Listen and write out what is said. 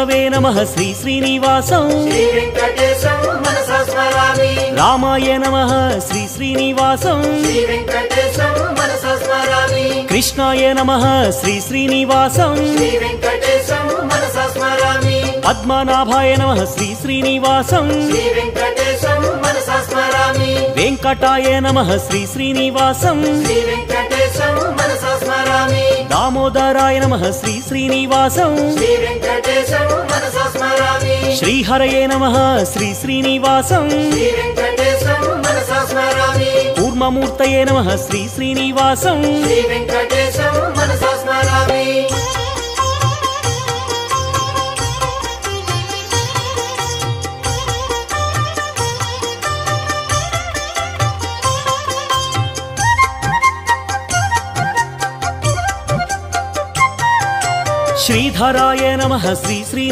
वे नमः श्री श्रीनिवासं श्री वेंकटेशं मनसा स्मरामि रामाय नमः श्री श्रीनिवासं श्री वेंकटेशं मनसा स्मरामि कृष्णाय नमः श्री श्रीनिवासं श्री वेंकटेशं मनसा स्मरामि पद्मनाभाय नमः श्री श्रीनिवासं श्री वेंकटेशं मनसा स्मरामि वेंकटाय नमः श्री श्रीनिवासं श्री वेंकटेशं मनसा स्मरामि दामोदराय नमः श्री श्रीनिवासं श्री वेंकटेशं मनसा स्मरामि श्रीहरये नमः श्री श्रीनिवासं श्री वेंकटेशं मनसा स्मरामि कूर्ममूर्तये नमः श्री श्रीनिवासं श्री वेंकटेशं मनसा स्मरामि श्रीधराय नमः श्री श्री